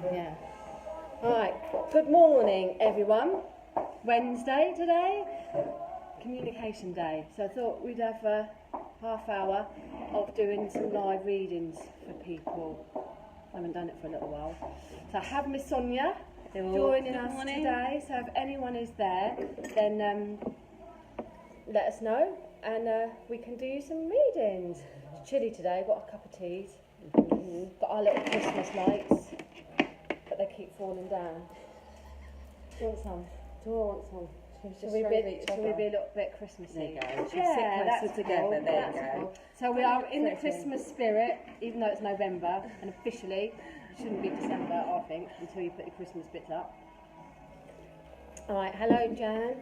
Yeah. All right. Good morning, everyone. Wednesday today, communication day. So I thought we'd have a half hour of doing some live readings for people. I haven't done it for a little while. So I have Miss Sonia joining us today. So if anyone is there, then let us know, and we can do some readings. It's chilly today. Got a cup of tea. Got our little Christmas lights, but they keep falling down. Do you want some? Do I want some? Shall we be a little bit Christmassy? There you go. Yeah, that's together. Cool. There That's you go. Cool. So we are in the Christmas spirit, even though it's November, and officially it shouldn't be December, I think, until you put your Christmas bits up. All right, hello, Jan.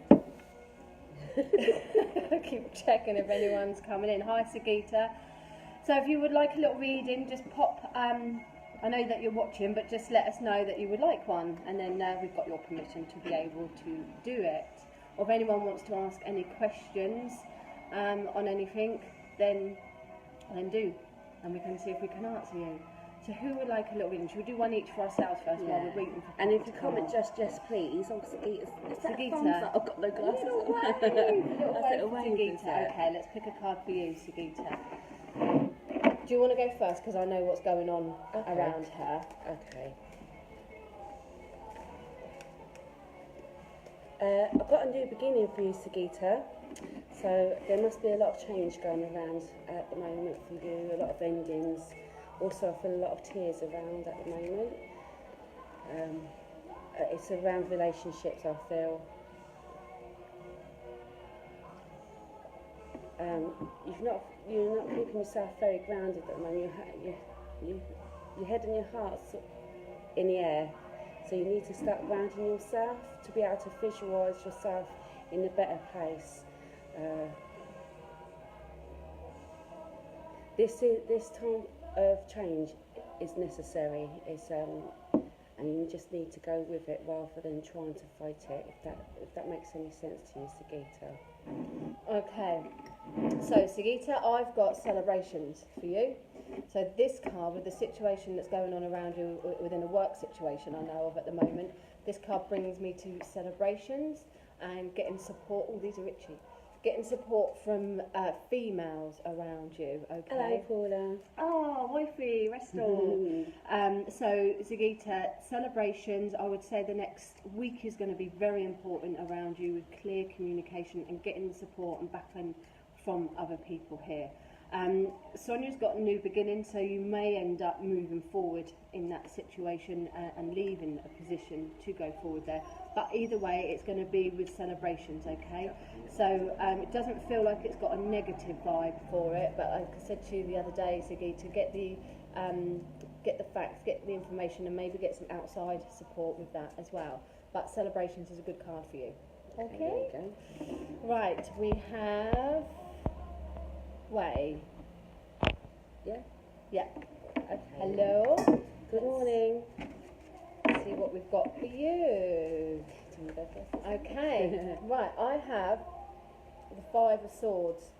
I keep checking if anyone's coming in. Hi, Sagita. So if you would like a little reading, just pop. I know that you're watching, but just let us know that you would like one, and then we've got your permission to be able to do it. Or if anyone wants to ask any questions on anything, then do, and we can see if we can answer you. So who would like a little reading? Should we do one each for ourselves first while we're waiting for And if you to come comment on? just please, oh Sagita, is that Sagita. thumbs up? I've got no glasses. Little wave, Little for wave, Sagita. isn't it? Okay, let's pick a card for you, Sagita. Do you want to go first? Because I know what's going on around her. Okay. I've got a new beginning for you, Sagita. So there must be a lot of change going around at the moment for you, a lot of endings. Also, I feel a lot of tears around at the moment. It's around relationships, I feel. You're not keeping yourself very grounded at the moment. Your head and your heart's in the air. So you need to start grounding yourself to be able to visualise yourself in a better place. This time of change is necessary. And you just need to go with it rather than trying to fight it. If that makes any sense to you, Sagita. Okay, so Sagita, I've got celebrations for you. So this card, with the situation that's going on around you within a work situation I know of at the moment, this card brings me to celebrations and getting support. Oh, these are itchy. Getting support from females around you, okay? Hello, Paula. Oh, wifey, restore. So, Sagita, celebrations, I would say the next week is going to be very important around you with clear communication and getting the support and backing from other people here. Sonia's got a new beginning, so you may end up moving forward in that situation and leaving a position to go forward there. But either way, it's going to be with celebrations, okay? So it doesn't feel like it's got a negative vibe for it, but like I said to you the other day, Siggy, to get the facts, get the information, and maybe get some outside support with that as well. But celebrations is a good card for you. Okay? There you go. Right, we have Way. Yeah? Yeah. Okay. Hello. Good morning. Let's see what we've got for you. Do you want to go first? Okay. Right, I have the Five of Swords.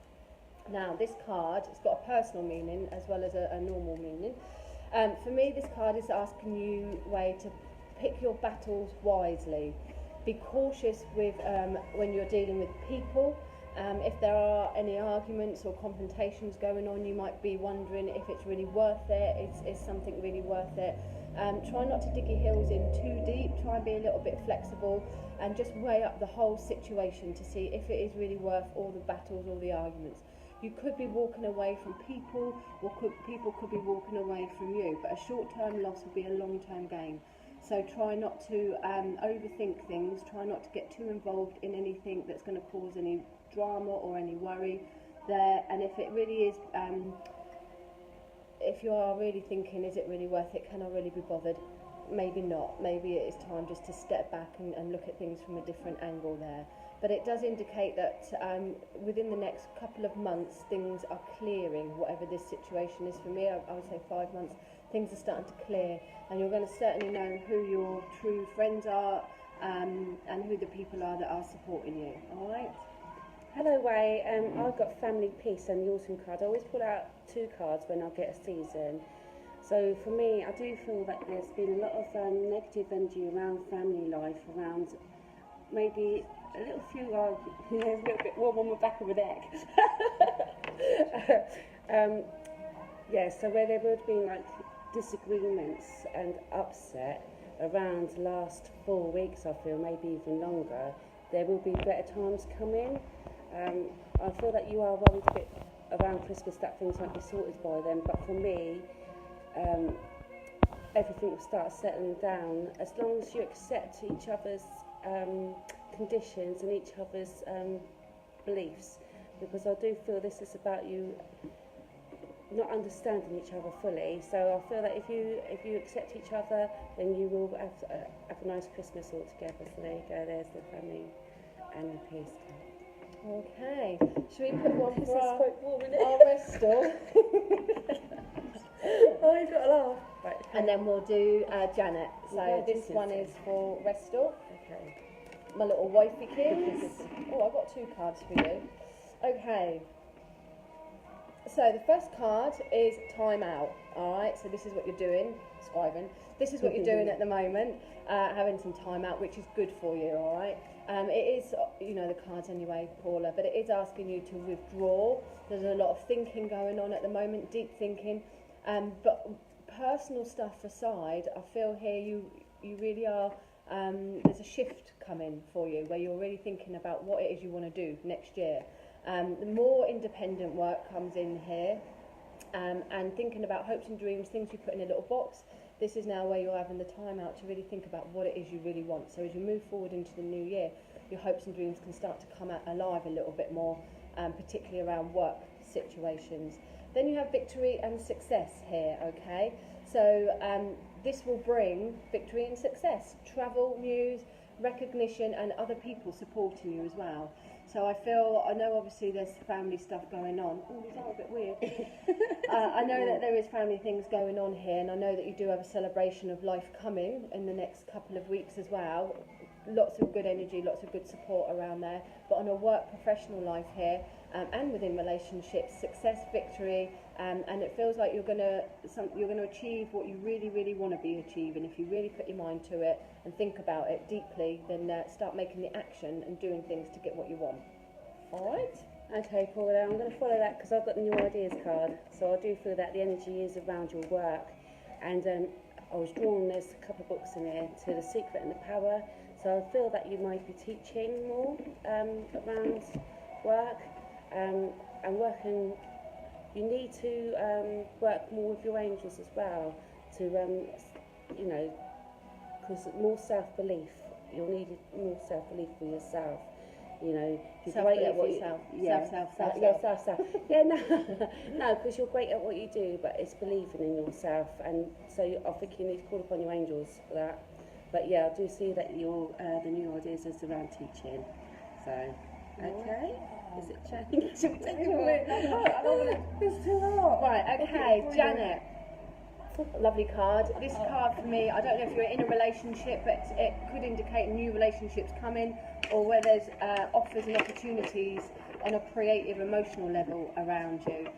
Now, this card, it's got a personal meaning as well as a normal meaning. For me, this card is asking you, Way, to pick your battles wisely. Be cautious with when you're dealing with people. If there are any arguments or confrontations going on, you might be wondering if it's really worth it. Is something really worth it? Try not to dig your heels in too deep. Try and be a little bit flexible and just weigh up the whole situation to see if it is really worth all the battles, all the arguments. You could be walking away from people, or people could be walking away from you, but a short-term loss would be a long-term gain. So try not to overthink things. Try not to get too involved in anything that's going to cause any drama or any worry there. And if it really is, if you are really thinking, is it really worth it? Can I really be bothered? Maybe not. Maybe it is time just to step back and look at things from a different angle there. But it does indicate that within the next couple of months, things are clearing, whatever this situation is. For me, I would say 5 months, things are starting to clear, and you're going to certainly know who your true friends are and who the people are that are supporting you. All right? Hello, Way. I've got Family Peace and the Autumn card. I always pull out 2 cards when I get a season. So for me, I do feel that there's been a lot of negative energy around family life, around maybe a little few there's a little bit warm on the back of the neck. Yeah, so where there would have been like disagreements and upset around the last 4 weeks, I feel, maybe even longer, there will be better times coming. I feel that you are worried a bit around Christmas that things won't be sorted by then, but for me, everything will start settling down as long as you accept each other's conditions and each other's beliefs, because I do feel this is about you not understanding each other fully. So I feel that if you accept each other, then you will have a nice Christmas all together. So there you go, there's the family and the peace. Okay, should we put one This for is our, quite warm, isn't it? our Restal? Oh, you've got a laugh. Right, And then we'll do Janet. So Yeah, this Jason. one is for Restal, okay. my little wifey kids. Oh, I've got 2 cards for you. Okay. So the first card is time out. All right. So this is what you're doing, Scriven. This is what you're doing at the moment, having some time out, which is good for you. All right. It is, you know, the cards anyway, Paula, but it is asking you to withdraw. There's a lot of thinking going on at the moment, deep thinking. But personal stuff aside, I feel here you really are. There's a shift coming for you where you're really thinking about what it is you want to do next year. The more independent work comes in here, and thinking about hopes and dreams, things you put in a little box. This is now where you're having the time out to really think about what it is you really want. So as you move forward into the new year, your hopes and dreams can start to come out alive a little bit more, particularly around work situations. Then you have victory and success here, okay? So this will bring victory and success, travel, news, recognition, and other people supporting you as well. So I know obviously there's family stuff going on. Oh, these are a bit weird. I know that there is family things going on here, and I know that you do have a celebration of life coming in the next couple of weeks as well. Lots of good energy, lots of good support around there. But on a work professional life here, and within relationships, success, victory, and it feels like you're going to achieve what you really, really want to be achieving. If you really put your mind to it and think about it deeply, then start making the action and doing things to get what you want. All right? Okay, Paula, I'm going to follow that because I've got the new ideas card. So I do feel that the energy is around your work. And I was drawn, there's a couple of books in here, to The Secret and the Power. So I feel that you might be teaching more around work and working. You need to work more with your angels as well to, you know, because more self-belief. You'll need more self-belief for yourself. You know, you're great at what you Self. Yeah, self. Yeah, no, because you're great at what you do, but it's believing in yourself, and so I think you need to call upon your angels for that. But yeah, I do see that your the new ideas is around teaching. So, okay, is it changing? It's too hot. Right, okay, Janet. Lovely card. This card for me, I don't know if you're in a relationship, but it could indicate new relationships coming, or where there's offers and opportunities on a creative, emotional level around you.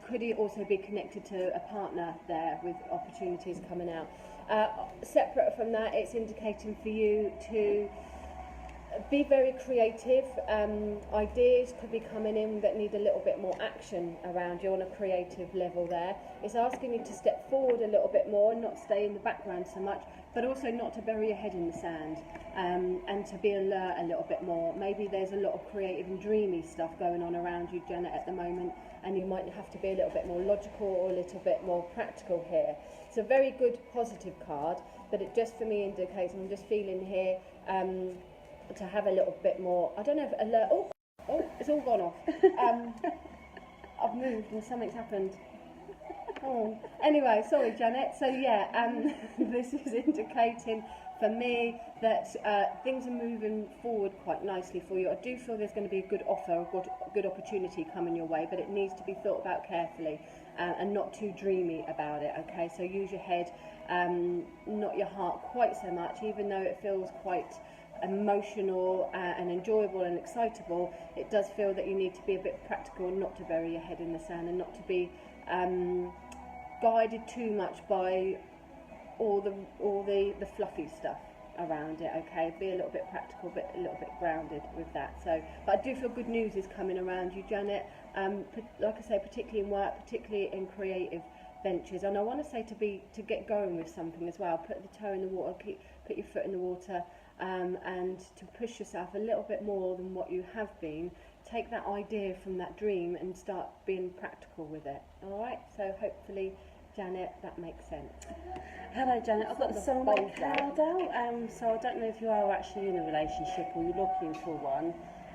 Could it also be connected to a partner there with opportunities coming out? Separate from that, it's indicating for you to be very creative. Ideas could be coming in that need a little bit more action around you on a creative level there. It's asking you to step forward a little bit more and not stay in the background so much, but also not to bury your head in the sand, and to be alert a little bit more. Maybe there's a lot of creative and dreamy stuff going on around you, Janet, at the moment, and you might have to be a little bit more logical or a little bit more practical here. It's a very good positive card, but it just for me indicates, I'm just feeling here, to have a little bit more, I don't know if alert, oh, it's all gone off. I've moved and something's happened. Oh. Anyway, sorry Janet, so yeah, this is indicating for me that things are moving forward quite nicely for you. I do feel there's going to be a good offer, a good opportunity coming your way, but it needs to be thought about carefully and not too dreamy about it, okay? So use your head, not your heart quite so much, even though it feels quite emotional and enjoyable and excitable. It does feel that you need to be a bit practical and not to bury your head in the sand and not to be guided too much by all the fluffy stuff around it. Okay, be a little bit practical, but a little bit grounded with that. So, but I do feel good news is coming around you, Janet. Like I say, particularly in work, particularly in creative ventures, and I want to say to get going with something as well. Put the toe in the water, put your foot in the water, and to push yourself a little bit more than what you have been. Take that idea from that dream and start being practical with it. All right. So hopefully, Janet, that makes sense. Hello, Janet. I've got the soulmate card out, so I don't know if you are actually in a relationship or you're looking for one.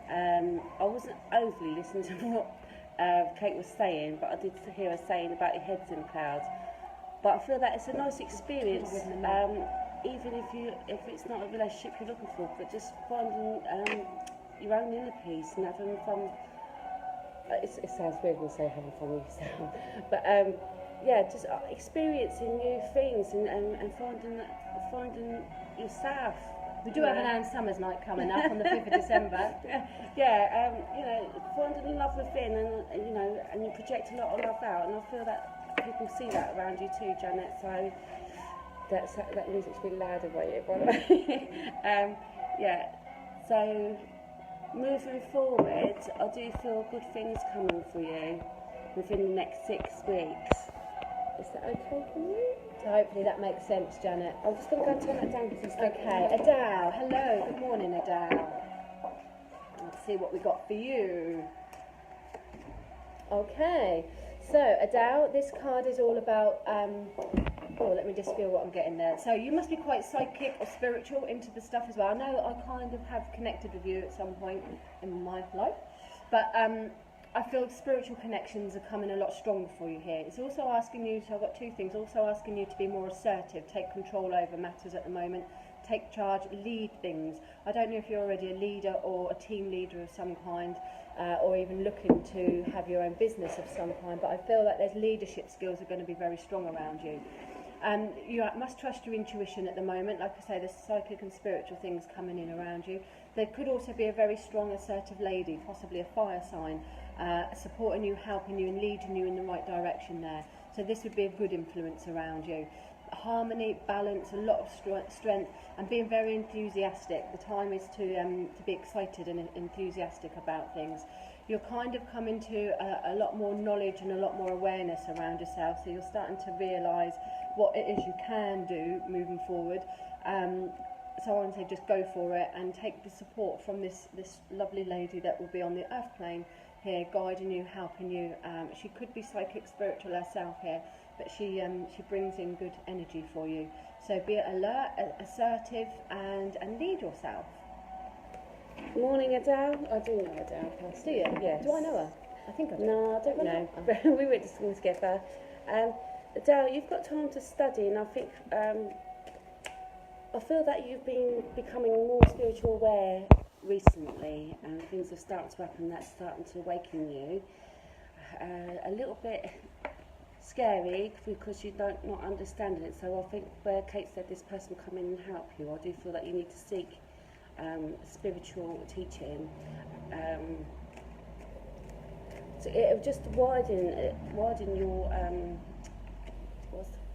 I wasn't overly listening to what Kate was saying, but I did hear her saying about your head's in the clouds. But I feel that it's a nice experience, even if it's not a relationship you're looking for, but just finding your own inner peace and having fun. It sounds weird when I say having fun with yourself, but yeah, just experiencing new things and finding yourself. We do have an Anne Summers night coming up on the 5th of December. Yeah, you know, finding love within, and you know, and you project a lot of love out, and I feel that people see that around you too, Janet. So that music's really loud about it, by the way. Yeah. So moving forward, I do feel good things coming for you within the next 6 weeks. Is that okay for you? So hopefully that makes sense, Janet. I'm just going to go and turn that down because it's Okay, Adele. Hello, good morning, Adele. Let's see what we got for you. Okay, so Adele, this card is all about, let me just feel what I'm getting there. So you must be quite psychic or spiritual into the stuff as well. I know I kind of have connected with you at some point in my life, but I feel spiritual connections are coming a lot stronger for you here. It's also asking you, so I've got two things, also asking you to be more assertive, take control over matters at the moment, take charge, lead things. I don't know if you're already a leader or a team leader of some kind, or even looking to have your own business of some kind, but I feel like there's leadership skills are going to be very strong around you. You must trust your intuition at the moment. Like I say, there's psychic and spiritual things coming in around you. There could also be a very strong, assertive lady, possibly a fire sign, supporting you, helping you and leading you in the right direction there. So this would be a good influence around you. Harmony, balance, a lot of strength, and being very enthusiastic. The time is to be excited and enthusiastic about things. You're kind of coming to a lot more knowledge and a lot more awareness around yourself, so you're starting to realise what it is you can do moving forward. So I want to say just go for it and take the support from this lovely lady that will be on the earth plane here, guiding you, helping you. She could be psychic, spiritual herself here, but she brings in good energy for you. So be alert, assertive, and lead yourself. Morning, Adele. I do know Adele personally. Do you? Yes. Do I know her? I think I do. No, I don't know. We went to school together. Adele, you've got time to study, and I think I feel that you've been becoming more spiritual aware recently, and things are starting to happen that's starting to awaken you. A little bit scary because you don't not understanding it. So I think where Kate said this person will come in and help you, I do feel that you need to seek spiritual teaching. So it'll just widen your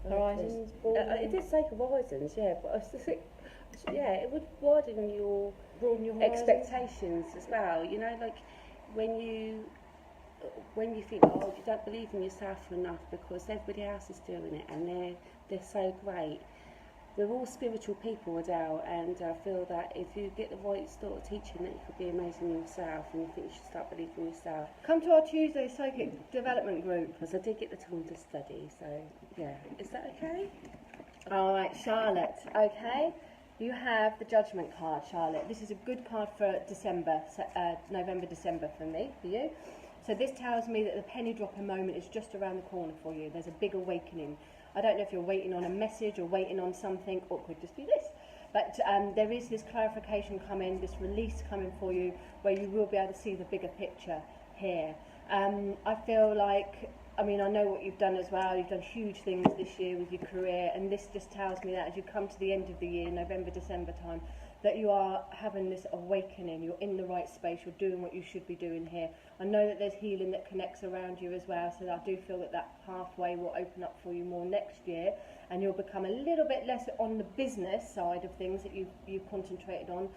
Horizons. It did say horizons, yeah, but I think, yeah, it would broaden your expectations as well. You know, like when you think, oh, you don't believe in yourself enough because everybody else is doing it and they're so great. We're all spiritual people, Adele, and I feel that if you get the right sort of teaching, that you could be amazing yourself, and you think you should start believing in yourself. Come to our Tuesday psychic development group. Because I did get the time to study, so yeah. Is that okay? All right, Charlotte. Okay, you have the Judgment card, Charlotte. This is a good card for December, November, December for you. So this tells me that the penny dropping moment is just around the corner for you. There's a big awakening. I don't know if you're waiting on a message or waiting on something, or it could just be this. But there is this clarification coming, this release coming for you, where you will be able to see the bigger picture here. I feel like I mean, I know what you've done as well. You've done huge things this year with your career, and this just tells me that as you come to the end of the year, November, December time, that you are having this awakening. You're in the right space. You're doing what you should be doing here. I know that there's healing that connects around you as well, so I do feel that that pathway will open up for you more next year, and you'll become a little bit less on the business side of things that you've concentrated on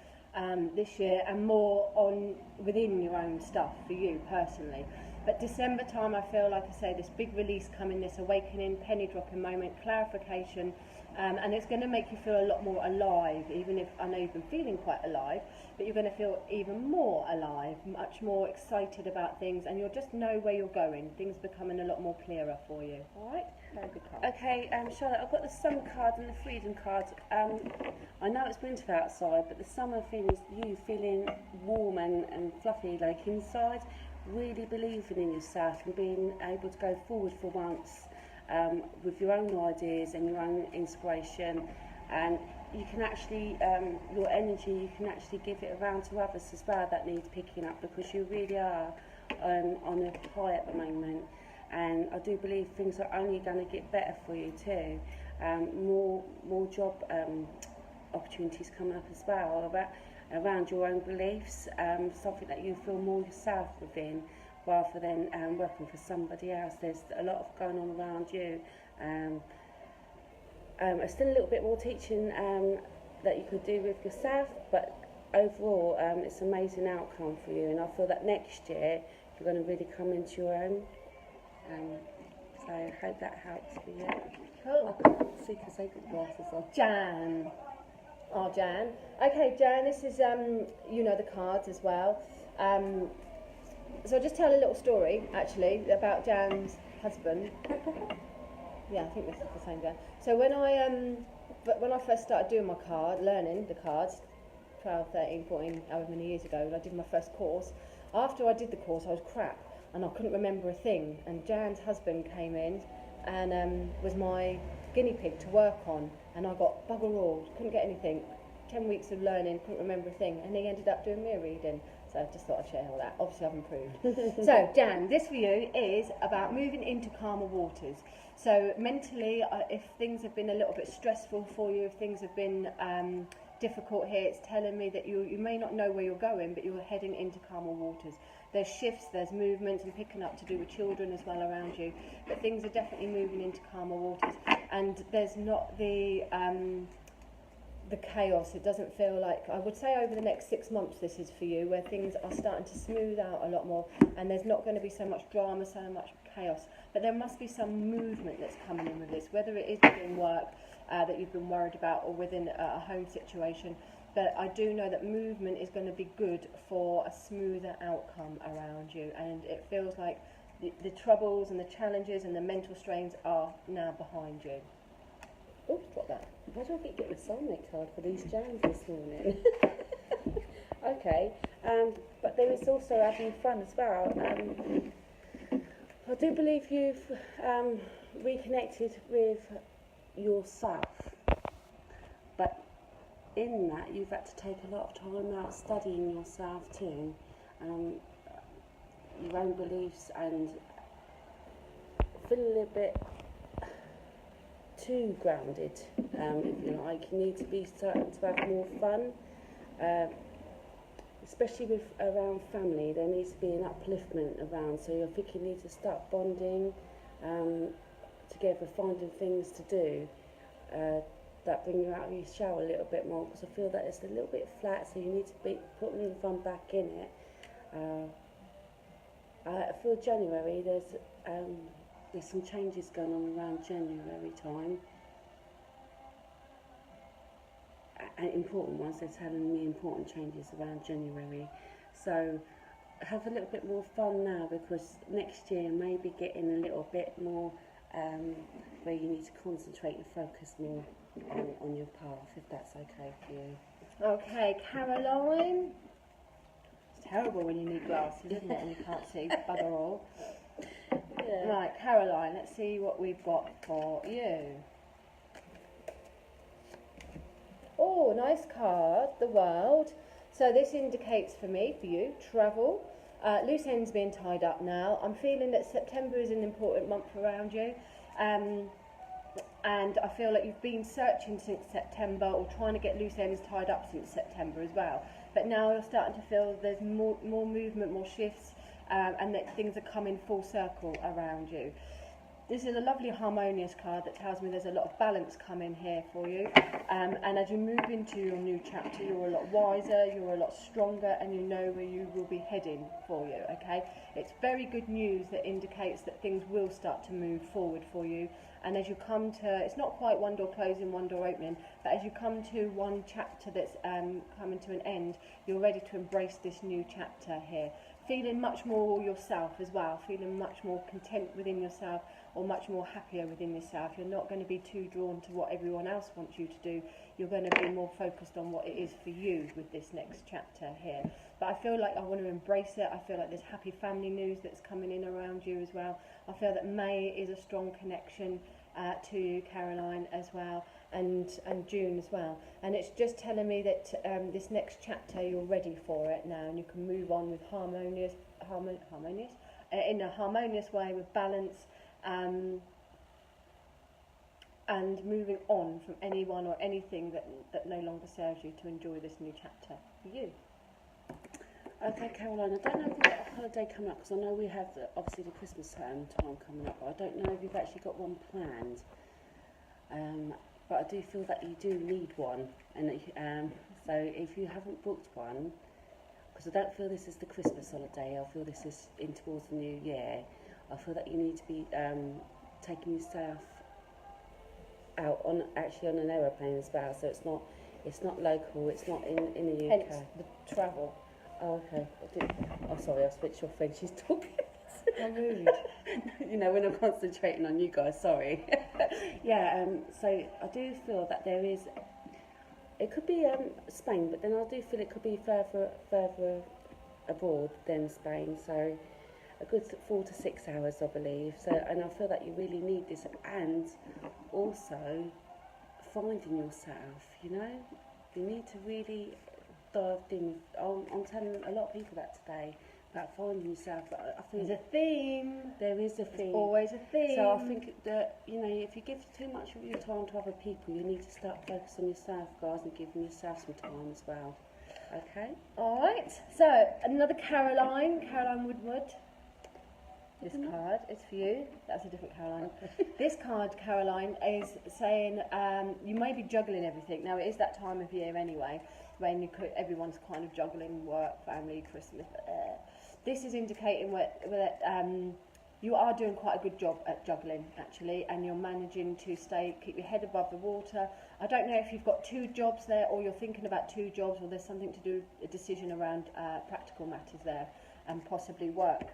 this year, and more on within your own stuff for you personally. But December time, I feel, like I say, this big release coming, this awakening, penny dropping moment, clarification, and it's going to make you feel a lot more alive, even if I know you've been feeling quite alive, but you're going to feel even more alive, much more excited about things, and you'll just know where you're going. Things becoming a lot more clearer for you. All right? Very good card. Okay, Charlotte, I've got the summer card and the freedom card. I know it's winter outside, but the summer thing is you feeling warm and fluffy, like inside, really believing in yourself and being able to go forward for once with your own ideas and your own inspiration. And you can actually, your energy, you can actually give it around to others as well that need picking up, because you really are on a high at the moment. And I do believe things are only going to get better for you too. More job opportunities coming up as well around your own beliefs, something that you feel more yourself within, rather than working for somebody else. There's a lot of going on around you. Still a little bit more teaching that you could do with yourself, but overall it's an amazing outcome for you, and I feel that next year you're going to really come into your own. So I hope that helps for you. Cool. I can't see because I've got glasses on. Jan. Oh, Jan. Okay, Jan, this is, you know the cards as well. So I'll just tell a little story, actually, about Jan's husband. Yeah, I think this is the same Jan. So when I first started doing my learning the cards, 12, 13, 14, however many years ago, when I did my first course, after I did the course, I was crap, and I couldn't remember a thing. And Jan's husband came in and was my guinea pig to work on, and I got bugger all, couldn't get anything. 10 weeks of learning, couldn't remember a thing, and he ended up doing me a reading. So I just thought I'd share all that. Obviously I've improved. So Jan, this for you is about moving into calmer waters. So mentally, if things have been a little bit stressful for you, if things have been difficult here, it's telling me that you may not know where you're going, but you're heading into calmer waters. There's shifts, there's movements and picking up to do with children as well around you, but things are definitely moving into calmer waters, and there's not the chaos. It doesn't feel like, I would say over the next 6 months this is for you, where things are starting to smooth out a lot more, and there's not going to be so much drama, so much chaos, but there must be some movement that's coming in with this, whether it is within work that you've been worried about, or within a home situation. But I do know that movement is going to be good for a smoother outcome around you, and it feels like the troubles and the challenges and the mental strains are now behind you. Oh, drop that. Why do I keep getting a soulmate card for these jams this morning? Okay, but there is also having fun as well. I do believe you've reconnected with yourself, but in that you've had to take a lot of time out studying yourself too, your own beliefs, and feel a little bit too grounded, if you like. You need to be starting to have more fun, especially with around family. There needs to be an upliftment around, so I think you need to start bonding together, finding things to do that bring you out of your shell a little bit more, because I feel that it's a little bit flat, so you need to be putting the fun back in it. I feel January, there's some changes going on around January time, and important ones. They're telling me important changes around January, so have a little bit more fun now, because next year maybe getting a little bit more where you need to concentrate and focus more on your path, if that's okay for you. Okay, Caroline. It's terrible when you need glasses, isn't it, and you can't see bugger all. Yeah. Right, Caroline, let's see what we've got for you. Oh, nice card, the world. So this indicates for you, travel, Loose ends being tied up now. I'm feeling that September is an important month around you. And I feel like you've been searching since September or trying to get loose ends tied up since September as well. But now you're starting to feel there's more movement, more shifts, and that things are coming full circle around you. This is a lovely harmonious card that tells me there's a lot of balance coming here for you. And as you move into your new chapter, you're a lot wiser, you're a lot stronger, and you know where you will be heading for you, okay? It's very good news that indicates that things will start to move forward for you. And as you come to, it's not quite one door closing, one door opening, but as you come to one chapter that's coming to an end, you're ready to embrace this new chapter here. Feeling much more yourself as well, feeling much more content within yourself, or much more happier within yourself. You're not going to be too drawn to what everyone else wants you to do. You're going to be more focused on what it is for you with this next chapter here. But I feel like I want to embrace it. I feel like there's happy family news that's coming in around you as well. I feel that May is a strong connection to you, Caroline, as well, and June as well. And it's just telling me that this next chapter, you're ready for it now, and you can move on with in a harmonious way with balance, and moving on from anyone or anything that no longer serves you, to enjoy this new chapter for you. Okay, Caroline, I don't know if you've got a holiday coming up, because I know we have obviously the Christmas time coming up, but I don't know if you've actually got one planned. But I do feel that you do need one, and so if you haven't booked one, because I don't feel this is the Christmas holiday, I feel this is in towards the new year, I feel that you need to be taking yourself out on an aeroplane as well, so it's not local, it's not in the UK. Hence the travel. Oh, okay. Oh, sorry, I switched off when she's talking. How rude. You know, when I'm concentrating on you guys, sorry. Yeah, so I do feel that there is, it could be Spain, but then I do feel it could be further abroad than Spain, so a good 4 to 6 hours, I believe. So, and I feel that you really need this, and also finding yourself, you know, you need to really dive in. I'm telling a lot of people that today, about finding yourself. I think There's a theme. there is a theme. There's always a theme. So I think that, you know, if you give too much of your time to other people, you need to start focusing on yourself, guys, and giving yourself some time as well. Okay? All right. So another Caroline Woodward. This card is for you. That's a different Caroline. This card, Caroline, is saying you may be juggling everything. Now, it is that time of year anyway, when everyone's kind of juggling work, family, Christmas. This is indicating that you are doing quite a good job at juggling, actually, and you're managing to keep your head above the water. I don't know if you've got 2 jobs there, or you're thinking about 2 jobs, or there's something to do, a decision around practical matters there, and possibly work.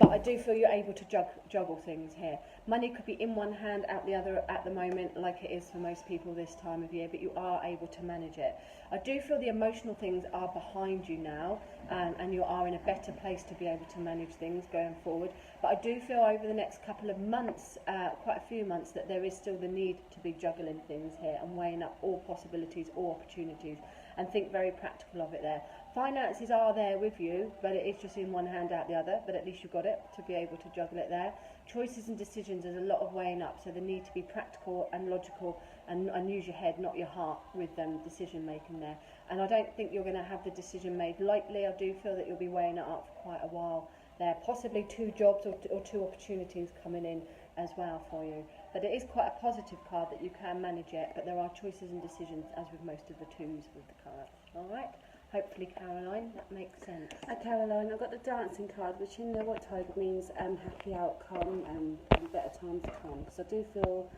But I do feel you're able to juggle things here. Money could be in one hand, out the other at the moment, like it is for most people this time of year, but you are able to manage it. I do feel the emotional things are behind you now, and you are in a better place to be able to manage things going forward. But I do feel over the next couple of months, quite a few months, that there is still the need to be juggling things here and weighing up all possibilities, all opportunities, and think very practical of it there. Finances are there with you, but it is just in one hand out the other, but at least you've got it to be able to juggle it there. Choices and decisions, there's a lot of weighing up, so they need to be practical and logical, and use your head, not your heart, with decision making there. And I don't think you're going to have the decision made lightly. I do feel that you'll be weighing it up for quite a while there, possibly 2 jobs or 2 opportunities coming in as well for you. But it is quite a positive card that you can manage it, but there are choices and decisions, as with most of the 2s with the card. All right? Hopefully, Caroline, that makes sense. Caroline, I've got the dancing card, which in the white tiger means happy outcome and better times to come. Because I do feel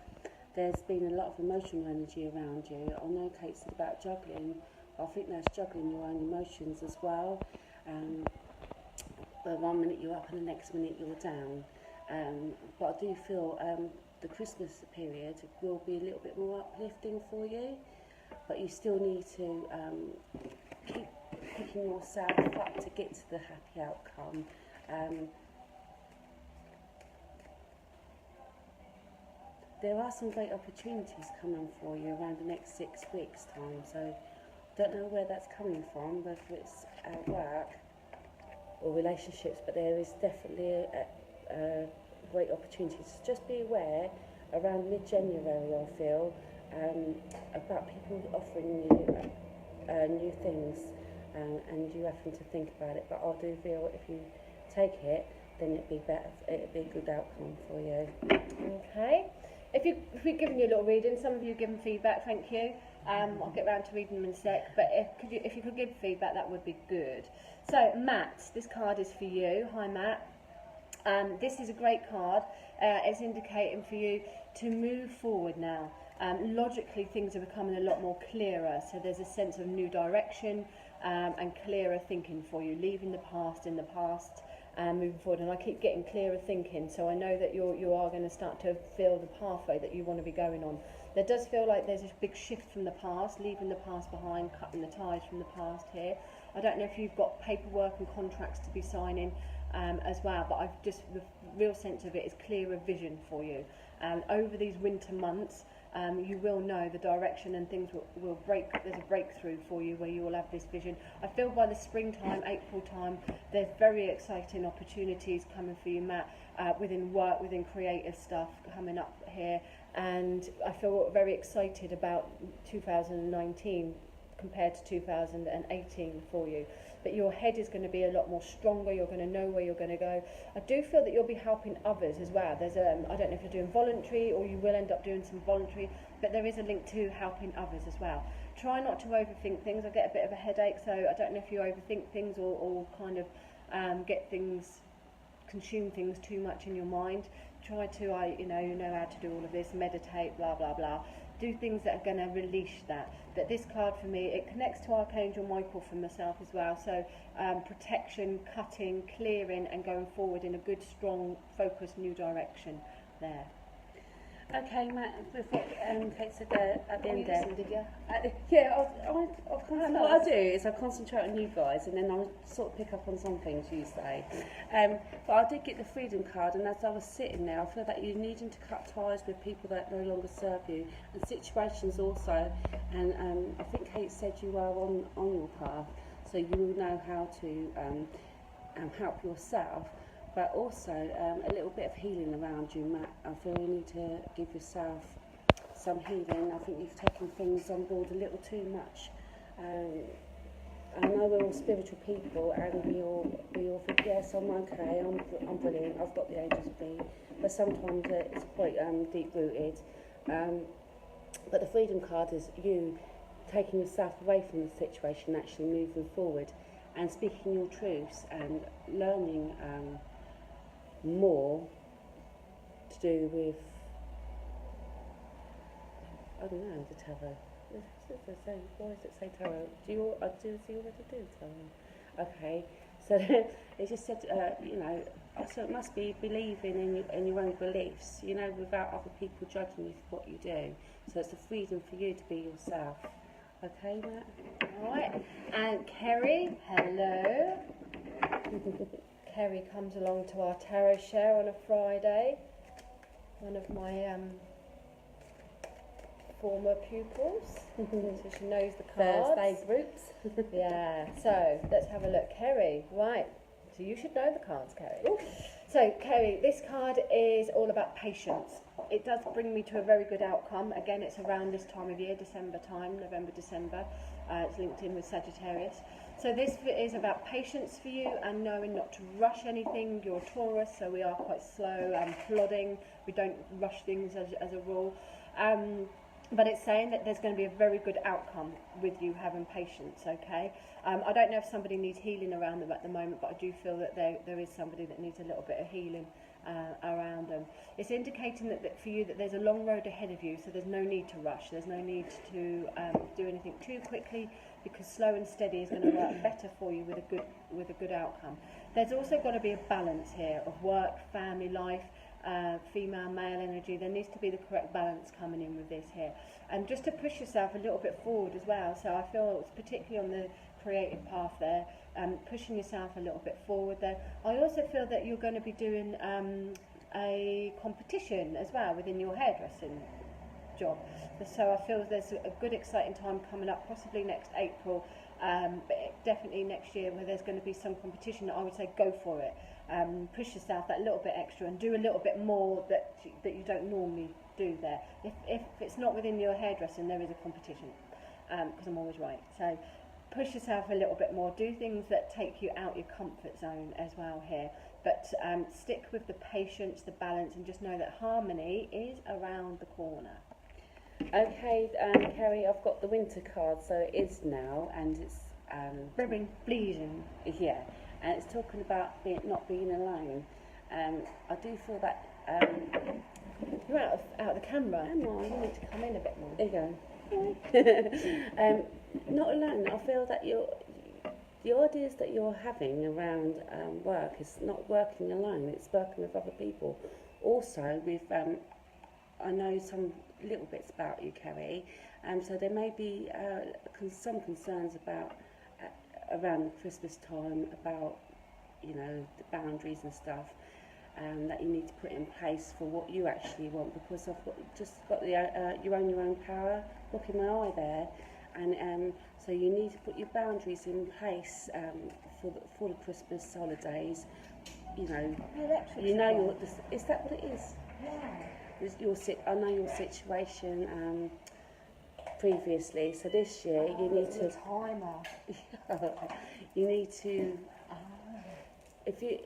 there's been a lot of emotional energy around you. I know Kate said about juggling, but I think that's juggling your own emotions as well. But 1 minute you're up and the next minute you're down. But I do feel the Christmas period will be a little bit more uplifting for you. But you still need to keep picking yourself up to get to the happy outcome. There are some great opportunities coming for you around the next 6 weeks' time, so don't know where that's coming from, whether it's at work or relationships, but there is definitely a great opportunity. So just be aware around mid-January, I feel, about people offering you new things, and you having to think about it. But I do feel if you take it, then it'd be a good outcome for you. Okay. If we've given you a little reading, some of you have given feedback, thank you. I'll get round to reading them in a sec, but if you could give feedback, that would be good. So, Matt, this card is for you. Hi, Matt. This is a great card. It's indicating for you to move forward now. Logically, things are becoming a lot more clearer, so there's a sense of new direction and clearer thinking for you, leaving the past in the past and moving forward. And I keep getting clearer thinking, so I know that you are going to start to feel the pathway that you want to be going on. There does feel like there's a big shift from the past, leaving the past behind, cutting the ties from the past here. I don't know if you've got paperwork and contracts to be signing as well, but the real sense of it is clearer vision for you. Over these winter months, you will know the direction, and things will break. There's a breakthrough for you where you will have this vision. I feel by the springtime, April time, there's very exciting opportunities coming for you, Matt, within work, within creative stuff coming up here. And I feel very excited about 2019 compared to 2018 for you. But your head is going to be a lot more stronger. You're going to know where you're going to go. I do feel that you'll be helping others as well. There's I don't know if you're doing voluntary or you will end up doing some voluntary, but there is a link to helping others as well. Try not to overthink things. I get a bit of a headache, so I don't know if you overthink things or kind of consume things too much in your mind. Try to, you know how to do all of this, meditate, blah, blah, blah. Do things that are going to release that. But this card for me, it connects to Archangel Michael for myself as well. So protection, cutting, clearing, and going forward in a good, strong, focused, new direction there. Okay, Matt, before Kate said at the end there. Did you? What I do is I concentrate on you guys, and then I sort of pick up on some things you say. But I did get the freedom card, and as I was sitting there, I feel that you're needing to cut ties with people that no longer serve you, and situations also. And I think Kate said you are on your path, so you will know how to help yourself. But also a little bit of healing around you, Matt. I feel you need to give yourself some healing. I think you've taken things on board a little too much. I know we're all spiritual people, and we all think, yes, I'm okay, I'm brilliant, I've got the angels be. But sometimes it's quite deep-rooted. But the freedom card is you taking yourself away from the situation, actually moving forward and speaking your truths and learning more to do with, I don't know, the tarot. Why does it say tarot? Do you already do tarot? Okay, so it just said, so it must be believing in your own beliefs, without other people judging you for what you do. So it's the freedom for you to be yourself. Okay, Matt? All right. And Kerry, hello. Kerry comes along to our tarot share on a Friday. One of my former pupils, so she knows the cards. Thursday groups. Yeah, so let's have a look. Kerry, right, so you should know the cards, Kerry. Ooh. So, Kerry, this card is all about patience. It does bring me to a very good outcome. Again, it's around this time of year, December time, November, December. It's linked in with Sagittarius. So this is about patience for you and knowing not to rush anything. You're a Taurus, so we are quite slow and plodding. We don't rush things as a rule. But it's saying that there's going to be a very good outcome with you having patience, okay? I don't know if somebody needs healing around them at the moment, but I do feel that there is somebody that needs a little bit of healing around them. It's indicating that for you that there's a long road ahead of you, so there's no need to rush. There's no need to do anything too quickly, because slow and steady is going to work better for you with a good outcome. There's also got to be a balance here of work, family life, female, male energy. There needs to be the correct balance coming in with this here. And just to push yourself a little bit forward as well. So I feel it's particularly on the creative path there, pushing yourself a little bit forward there. I also feel that you're going to be doing a competition as well within your hairdressing job. So I feel there's a good exciting time coming up, possibly next April, But definitely next year where there's going to be some competition, I would say go for it. Push yourself that little bit extra and do a little bit more that you don't normally do there. If it's not within your hairdressing, there is a competition, because I'm always right. So push yourself a little bit more, do things that take you out your comfort zone as well here, but stick with the patience, the balance, and just know that harmony is around the corner. Okay, Kerry, I've got the winter card, so it is now, and it's Very pleasing. yeah, and it's talking about not being alone. I do feel that You're out of the camera. Am I? You need to come in a bit more. there you go. Not alone. I feel that the ideas that you're having around work is not working alone. It's working with other people. Also, with I know some little bits about you, Kerry. So there may be some concerns about around the Christmas time about the boundaries and stuff. That you need to put in place for what you actually want, because I've got the your own power. Look in my eye there, and so you need to put your boundaries in place for the Christmas holidays. Is that what it is? Yeah. I know your situation previously, so this year you need to. Timer. You need to. If to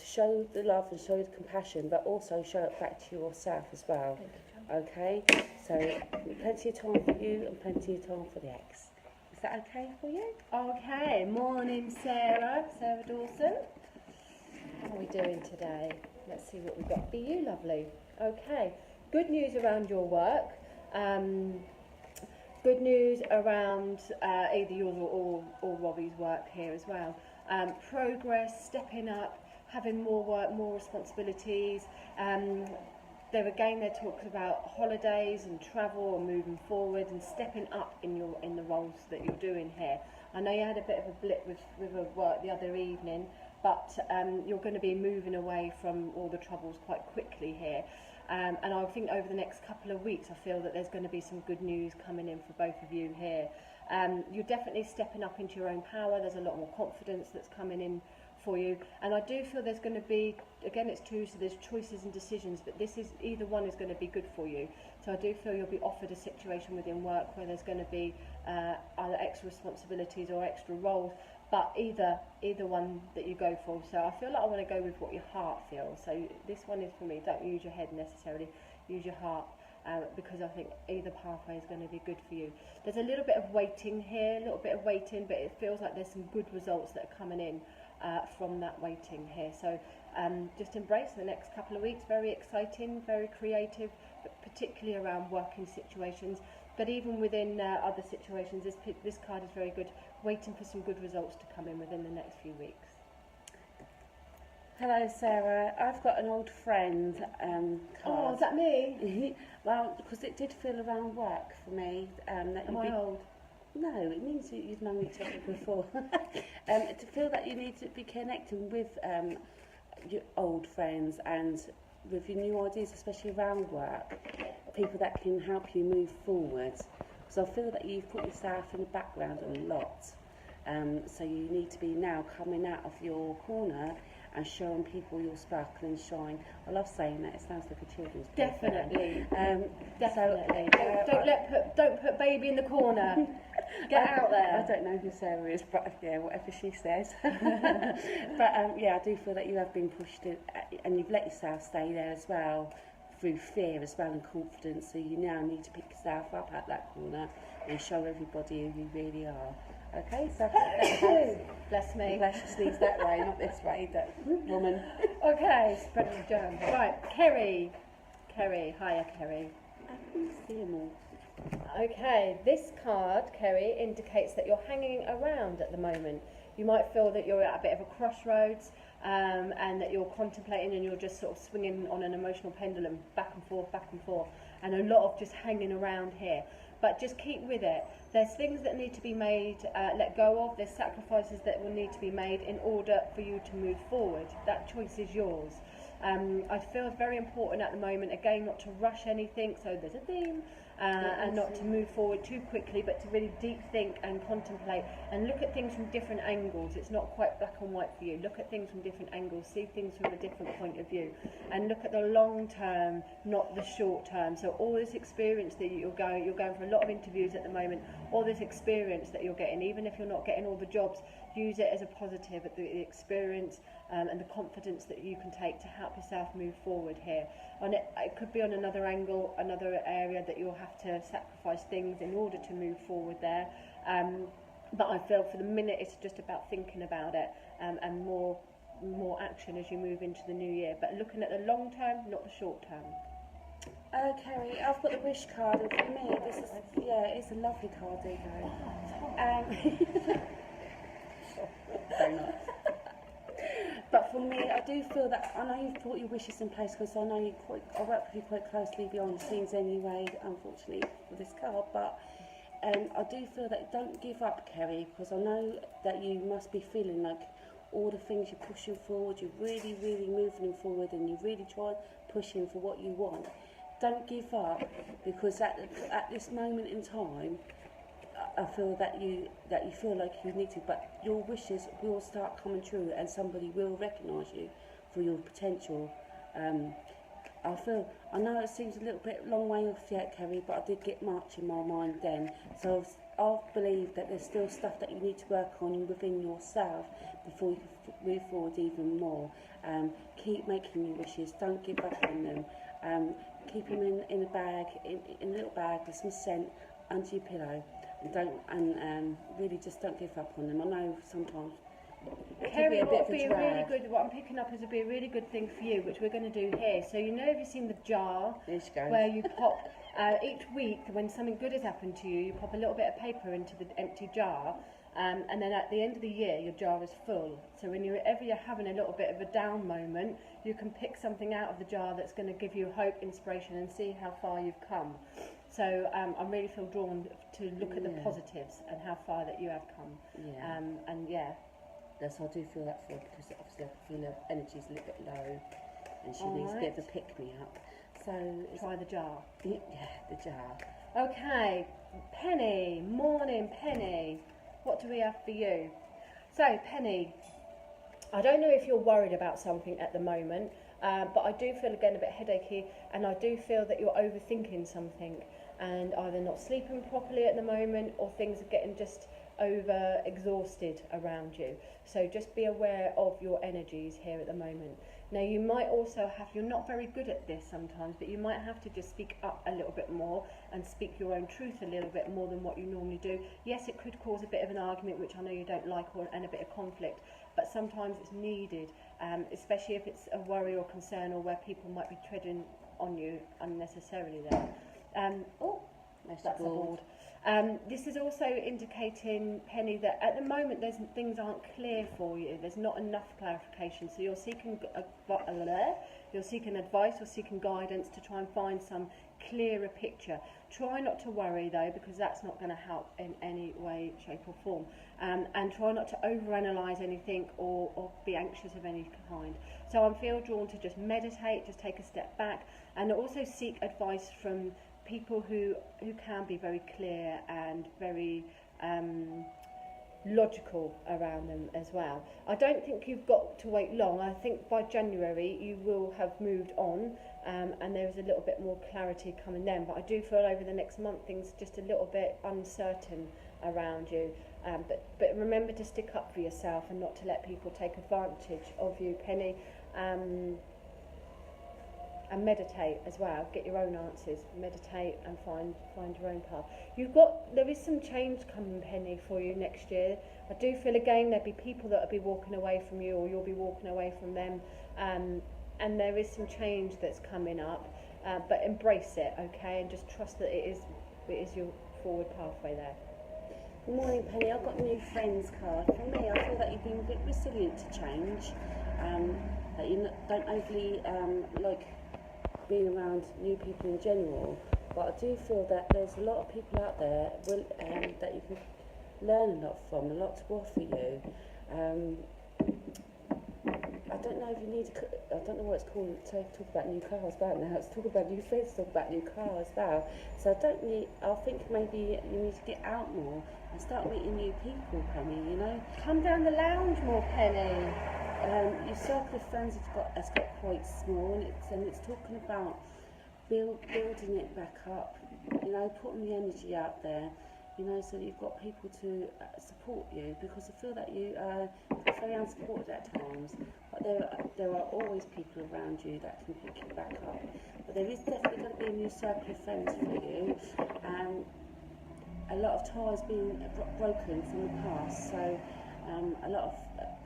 show the love and show the compassion, but also show it back to yourself as well. Okay, so plenty of time for you and plenty of time for the ex. Is that okay for you? Okay, morning Sarah Dawson. How are we doing today? Let's see what we've got for you, lovely. Okay, good news around your work. Good news around either yours or Robbie's work here as well. Progress, stepping up, having more work, more responsibilities. There talks about holidays and travel and moving forward and stepping up in the roles that you're doing here. I know you had a bit of a blip with work the other evening, but you're going to be moving away from all the troubles quite quickly here. And I think over the next couple of weeks, I feel that there's going to be some good news coming in for both of you here. You're definitely stepping up into your own power. There's a lot more confidence that's coming in for you, and I do feel there's going to be, again, it's two, so there's choices and decisions, but either one is going to be good for you. So I do feel you'll be offered a situation within work where there's going to be either extra responsibilities or extra roles, but either one that you go for. So I feel like I want to go with what your heart feels. So this one is for me. Don't use your head necessarily, use your heart. Because I think either pathway is going to be good for you. There's a little bit of waiting here, but it feels like there's some good results that are coming in from that waiting here. So just embrace the next couple of weeks. Very exciting, very creative, but particularly around working situations. But even within other situations, this card is very good, waiting for some good results to come in within the next few weeks. Hello, Sarah. I've got an old friend card. Oh, is that me? Well, because it did feel around work for me. Am I old? No, it means that you've known each other before. To feel that you need to be connecting with your old friends and with your new ideas, especially around work, people that can help you move forward. Because I feel that you've put yourself in the background a lot. So you need to be now coming out of your corner and showing people your sparkle and shine. I love saying that. It sounds like a children's book. Definitely. Definitely. So, don't put baby in the corner. Get out there. I don't know who Sarah is, but yeah, whatever she says. But I do feel that you have been pushed in, and you've let yourself stay there as well, through fear as well and confidence. So you now need to pick yourself up at that corner and show everybody who you really are. Okay, so bless me. Bless you, sneeze that way, not this way, that woman. Okay, spread the germs. Right, Kerry. Hiya, Kerry. I can see them all. Okay, this card, Kerry, indicates that you're hanging around at the moment. You might feel that you're at a bit of a crossroads and that you're contemplating and you're just sort of swinging on an emotional pendulum back and forth, and a lot of just hanging around here. But just keep with it. There's things that need to be made, let go of. There's sacrifices that will need to be made in order for you to move forward. That choice is yours. I feel it's very important at the moment, again, not to rush anything. So there's a theme. and not to move forward too quickly, but to really deep think and contemplate and look at things from different angles. It's not quite black and white for you. Look at things from different angles, see things from a different point of view, and look at the long term, not the short term. So all this experience that you're going for a lot of interviews at the moment, all this experience that you're getting, even if you're not getting all the jobs, use it as a positive, the experience and the confidence that you can take to help yourself move forward here. It could be on another angle, another area that you'll have to sacrifice things in order to move forward there. But I feel for the minute it's just about thinking about it and more action as you move into the new year. But looking at the long term, not the short term. Kerry, I've got the wish card, and for me, this is it's a lovely card, there you go. Very nice. But for me, I do feel that I know you've put your wishes in place, because I know I work with you quite closely behind the scenes anyway, unfortunately, with this card. But I do feel that don't give up, Kerry, because I know that you must be feeling like all the things you're pushing forward, you're really, really moving forward, and you're really pushing for what you want. Don't give up, because at this moment in time, I feel that you feel like you need to, but your wishes will start coming true, and somebody will recognise you for your potential. I know it seems a little bit long way off yet, Kerry, but I did get much in my mind then. So I believe that there's still stuff that you need to work on within yourself before you can move forward even more. Keep making your wishes. Don't give up on them. Keep them in a bag, in a little bag with some scent under your pillow. And really just don't give up on them. I know sometimes it can be a bit of a drag. What I'm picking up is be a really good thing for you, which we're going to do here. So have you seen the jar where you pop each week when something good has happened to you, you pop a little bit of paper into the empty jar, and then at the end of the year your jar is full. So whenever you're having a little bit of a down moment, you can pick something out of the jar that's going to give you hope, inspiration, and see how far you've come. So I really feel drawn to look at the positives and how far that you have come. Yes, I do feel that for her, because obviously I feel her energy's a little bit low and she needs a bit of a pick-me-up. So try the jar. Yeah, the jar. Okay, Penny. Morning, Penny. What do we have for you? So, Penny, I don't know if you're worried about something at the moment, but I do feel again a bit headachy, and I do feel that you're overthinking something and either not sleeping properly at the moment, or things are getting just over exhausted around you. So just be aware of your energies here at the moment. Now you might also you're not very good at this sometimes, but you might have to just speak up a little bit more and speak your own truth a little bit more than what you normally do. Yes, it could cause a bit of an argument, which I know you don't like, and a bit of conflict, but sometimes it's needed, especially if it's a worry or concern, or where people might be treading on you unnecessarily there. That's a board. This is also indicating, Penny, that at the moment things aren't clear for you. There's not enough clarification. So you're seeking advice or seeking guidance to try and find some clearer picture. Try not to worry though, because that's not going to help in any way, shape or form. And try not to overanalyze anything or be anxious of any kind. So I feel drawn to just meditate, just take a step back, and also seek advice from people who can be very clear and very logical around them as well. I don't think you've got to wait long. I think by January you will have moved on, and there is a little bit more clarity coming then. But I do feel over the next month things just a little bit uncertain around you. But remember to stick up for yourself and not to let people take advantage of you, Penny. And meditate as well. Get your own answers. Meditate and find your own path. There is some change coming, Penny, for you next year. I do feel again there'll be people that will be walking away from you, or you'll be walking away from them. And there is some change that's coming up. But embrace it, okay, and just trust that it is your forward pathway there. Good morning, Penny. I've got a new friends card. For me, I feel that you've been a bit resilient to change. That you don't overly like being around new people in general, but I do feel that there's a lot of people out there that you can learn a lot from, a lot to offer you. I don't know if you need to, I don't know what it's called to talk about new cars about now. It's talk about new friends, talk about new cars now. So I think maybe you need to get out more and start meeting new people, Penny, you know. Come down the lounge more, Penny. Your circle of friends has got quite small, and it's talking about building it back up, you know, putting the energy out there, you know, so that you've got people to support you, because I feel that you are very unsupported at times, but there are always people around you that can pick you back up. But there is definitely going to be a new circle of friends for you. A lot of ties being broken from the past, so a lot of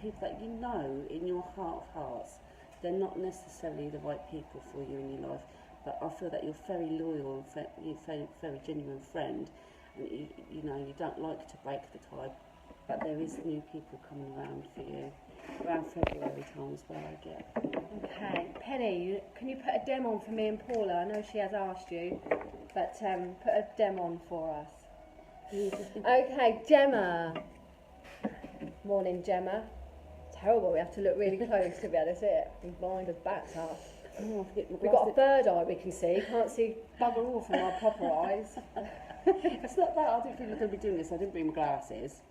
people that you know in your heart of hearts, they're not necessarily the right people for you in your life, but I feel that you're very loyal and you're a very genuine friend, and you know, you don't like to break the tie, but there is new people coming around for you around February time as well, I get. Okay, Penny, can you put a dem on for me and Paula? I know she has asked you, but put a dem on for us. Okay, Gemma. Morning, Gemma. Terrible, we have to look really close to be able to see it. We blind as bats are. Oh, We've got a third eye we can see. Can't see bugger all from our proper eyes. It's not that I didn't think we were going to be doing this. I didn't bring my glasses.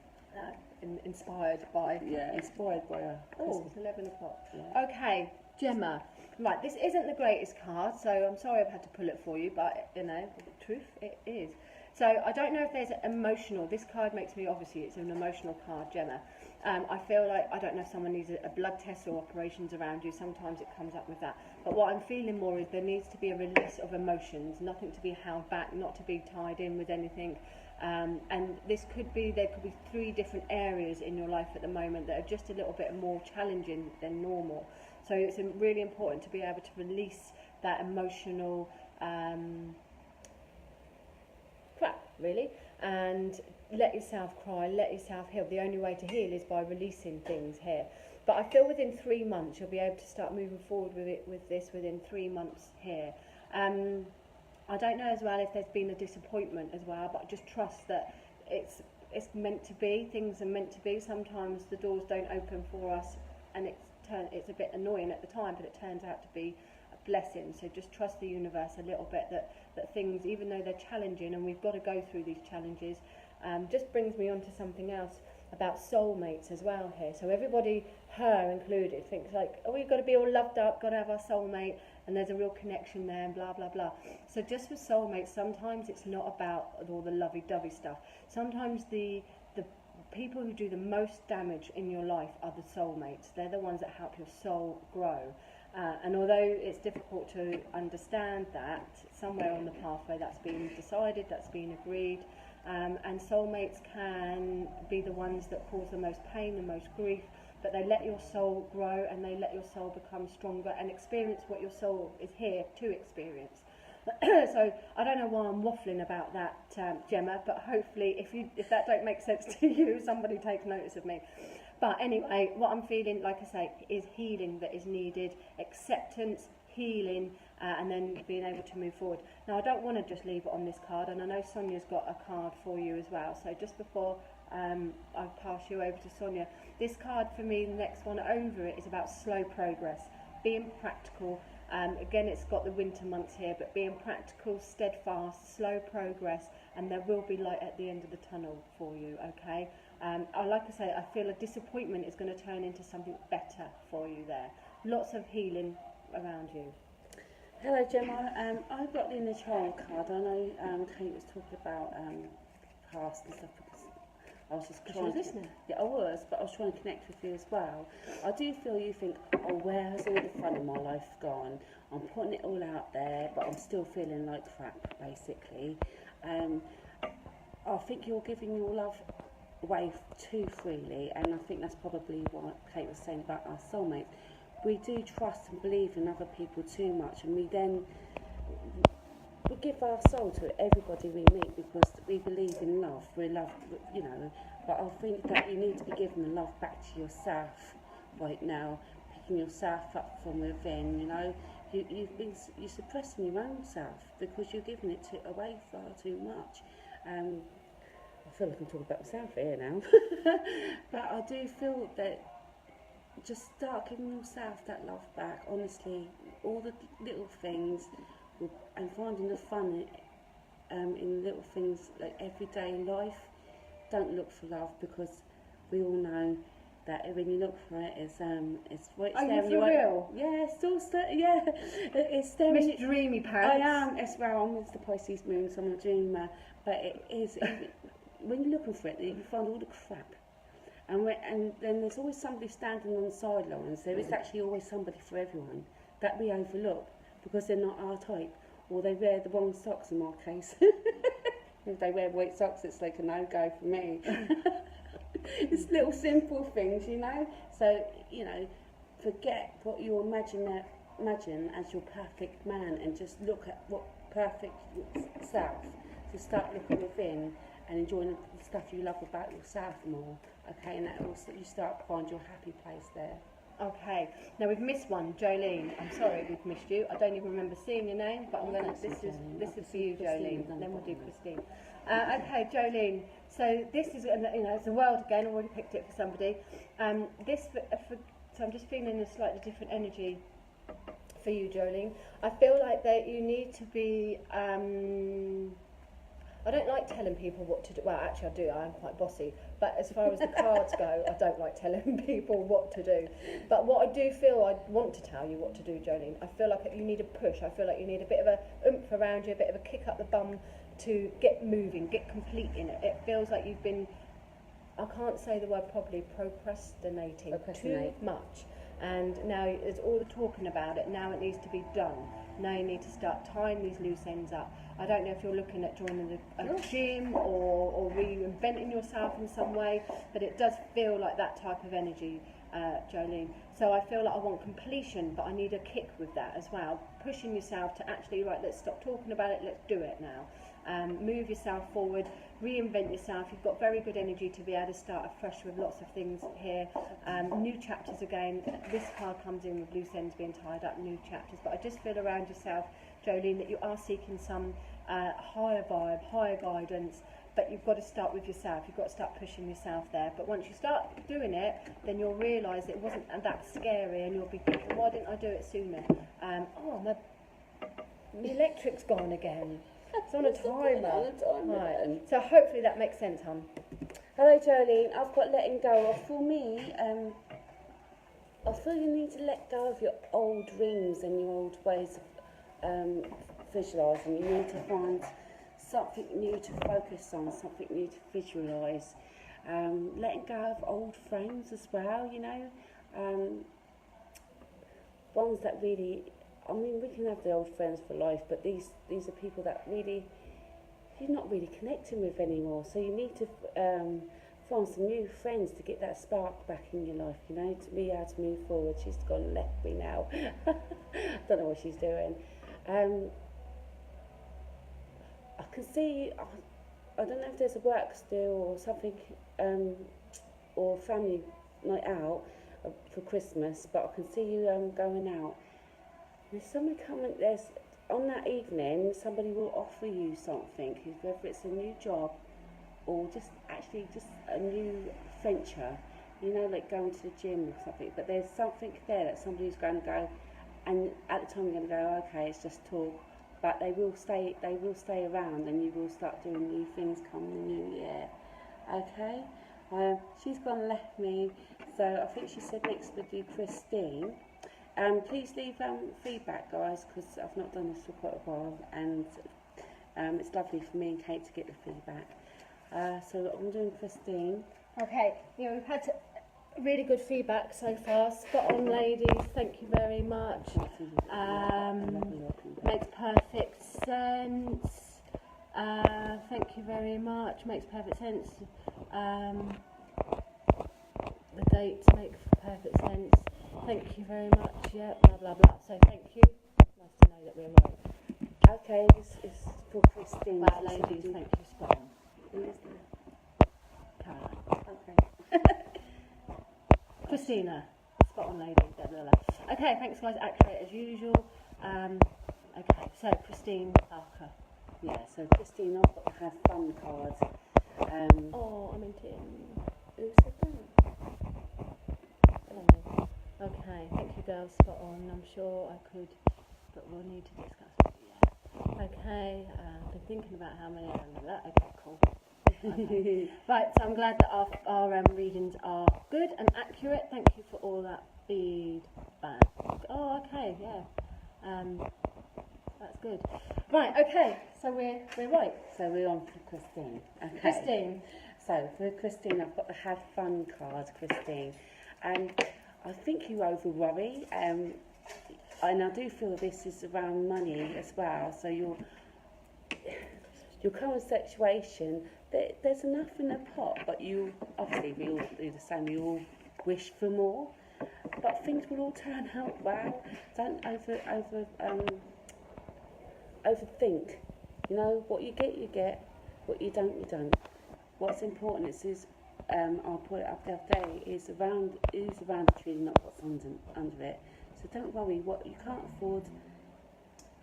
Inspired by. Yeah, inspired by a. Oh, it's 11 o'clock. Yeah. Okay, Gemma. Right, this isn't the greatest card, so I'm sorry I've had to pull it for you, but you know, the truth, it is. So I don't know if there's an emotional. This card makes me, obviously, it's an emotional card, Gemma. I feel like, I don't know if someone needs a blood test or operations around you. Sometimes it comes up with that. But what I'm feeling more is there needs to be a release of emotions, nothing to be held back, not to be tied in with anything. And this could be, there could be 3 different areas in your life at the moment that are just a little bit more challenging than normal. So it's really important to be able to release that emotional crap, really, and let yourself cry, let yourself heal. The only way to heal is by releasing things here. But I feel within 3 months you'll be able to start moving forward with this within 3 months here. I don't know as well if there's been a disappointment as well, but just trust that it's meant to be. Things are meant to be. Sometimes the doors don't open for us, and it's a bit annoying at the time, but it turns out to be a blessing. So just trust the universe a little bit that things, even though they're challenging and we've got to go through these challenges, just brings me on to something else about soulmates as well here. So everybody, her included, thinks like, oh, we've got to be all loved up, got to have our soulmate, and there's a real connection there, and blah, blah, blah. So just with soulmates, sometimes it's not about all the lovey-dovey stuff. Sometimes the people who do the most damage in your life are the soulmates. They're the ones that help your soul grow. And although it's difficult to understand that, somewhere on the pathway that's been decided, that's been agreed, and soulmates can be the ones that cause the most pain, the most grief, but they let your soul grow and they let your soul become stronger and experience what your soul is here to experience. So I don't know why I'm waffling about that, Gemma, but hopefully if that don't make sense to you, somebody take notice of me. But anyway, what I'm feeling, like I say, is healing that is needed, acceptance, healing, and then being able to move forward. Now, I don't want to just leave it on this card, and I know Sonia's got a card for you as well. So just before I pass you over to Sonia, this card for me, the next one over it, is about slow progress, being practical. Again, it's got the winter months here, but being practical, steadfast, slow progress, and there will be light at the end of the tunnel for you, okay? Like I say, I feel a disappointment is going to turn into something better for you there. Lots of healing around you. Hello, Gemma. I got the inner child card. I know Kate was talking about past and stuff, because I was just trying to... Yeah, I was, but I was trying to connect with you as well. I do feel you think, oh, where has all the fun in my life gone? I'm putting it all out there, but I'm still feeling like crap, basically. I think you're giving your love away too freely, and I think that's probably what Kate was saying about our soulmates. We do trust and believe in other people too much, and we give our soul to everybody we meet because we believe in love. We love, you know, but I think that you need to be giving the love back to yourself right now, picking yourself up from within. You know, you're suppressing your own self because you're giving it away far too much. I feel like I'm talking about myself here now, but I do feel that just start giving yourself that love back, honestly. All the little things, and finding the fun in little things like everyday life. Don't look for love, because we all know that when you look for it, it's right Are there. you for real? Yeah, yeah. It's there. Miss Dreamy Pants. I am as well. I'm with the Pisces moon, so I'm a dreamer. But it is when you're looking for it, you find all the crap. And then there's always somebody standing on the sidelines. There is actually always somebody for everyone that we overlook because they're not our type, or they wear the wrong socks in my case. If they wear white socks, it's like a no-go for me. It's little simple things, you know. So, you know, forget what you imagine as your perfect man, and just look at what perfect self. So start looking within and enjoying the stuff you love about yourself more. Okay, and that also you start to find your happy place there. Okay, now we've missed one, Jolene. I'm sorry we've missed you. I don't even remember seeing your name, but I'm gonna. This is for you, Jolene. And then we'll do Christine. Okay, Jolene. So this is, you know, it's a world again. I've already picked it for somebody. So I'm just feeling a slightly different energy for you, Jolene. I feel like that you need to be. I don't like telling people what to do. Well, actually I do, I am quite bossy. But as far as the cards go, I don't like telling people what to do. But what I do feel, I want to tell you what to do, Jolene. I feel like you need a push. I feel like you need a bit of a oomph around you, a bit of a kick up the bum to get moving, get complete in it. It feels like you've been, I can't say the word properly, procrastinating too much. And now it's all the talking about it. Now it needs to be done. Now you need to start tying these loose ends up. I don't know if you're looking at joining a gym or reinventing yourself in some way, but it does feel like that type of energy, Jolene. So I feel like I want completion, but I need a kick with that as well. Pushing yourself to actually, right, let's stop talking about it, let's do it now. Move yourself forward, reinvent yourself. You've got very good energy to be able to start afresh with lots of things here. New chapters again. This card comes in with loose ends being tied up, new chapters. But I just feel around yourself, Jolene, that you are seeking some higher vibe, higher guidance. But you've got to start with yourself. You've got to start pushing yourself there. But once you start doing it, then you'll realise it wasn't that scary, and you'll be thinking, why didn't I do it sooner? Oh, my electric's gone again. It's on a timer. Right. So hopefully that makes sense, hon. Hello, Jolene. I've got letting go. For me, I feel you need to let go of your old dreams and your old ways of visualising. You need to find something new to focus on, something new to visualise. Letting go of old friends as well, you know. Ones that really, I mean, we can have the old friends for life, but these are people that really you're not really connecting with anymore. So you need to find some new friends to get that spark back in your life, you know, to be able to move forward. She's gone and left me now. Don't know what she's doing. I can see, I don't know if there's a work still or something, or family night out for Christmas, but I can see you going out. There's somebody coming, on that evening, somebody will offer you something, whether it's a new job or just a new venture, you know, like going to the gym or something. But there's something there that somebody's going to go, and at the time you're going to go, okay, it's just talk. But they will stay around, and you will start doing new things come the new year. Okay? She's gone and left me, so I think she said next would do Christine. Please leave feedback, guys, because I've not done this for quite a while, and it's lovely for me and Kate to get the feedback. So I'm doing Christine. Okay, yeah, we've had really good feedback so far. Spot on, ladies. Thank you very much. Makes perfect sense. Thank you very much. Makes perfect sense. The dates make perfect sense. Thank you very much. Yeah, blah blah blah. So thank you. Nice to know that we're right. Okay, this is for Christine. Wow, ladies, thank you. Spot on. Who is that? Caroline. Okay. Christina. Spot on, lady. Blah, blah, blah. Okay, thanks, guys. Accurate as usual. Okay, so Christine Parker. Yeah, so Christine, I've got to have fun cards. Oh, I'm into it. Who said that? I don't know. girls spot on. I'm sure I could, but we'll need to discuss it. Yeah. Okay, I've been thinking about how many are under that. Okay, cool. Okay. Right, so I'm glad that our readings are good and accurate. Thank you for all that feedback. Oh, okay, yeah. That's good. Right, okay, so we're right. So we're on for Christine. Okay. Christine. So for Christine, I've got the Have Fun card, Christine. And I think you over worry. And I do feel this is around money as well. So your current situation, there's enough in the pot, but we all do the same. We all wish for more, but things will all turn out well. Don't overthink. You know, what you get. What you don't, you don't. What's important is I'll put it up the other day, is around the tree, not what's under it. So don't worry, what you can't afford,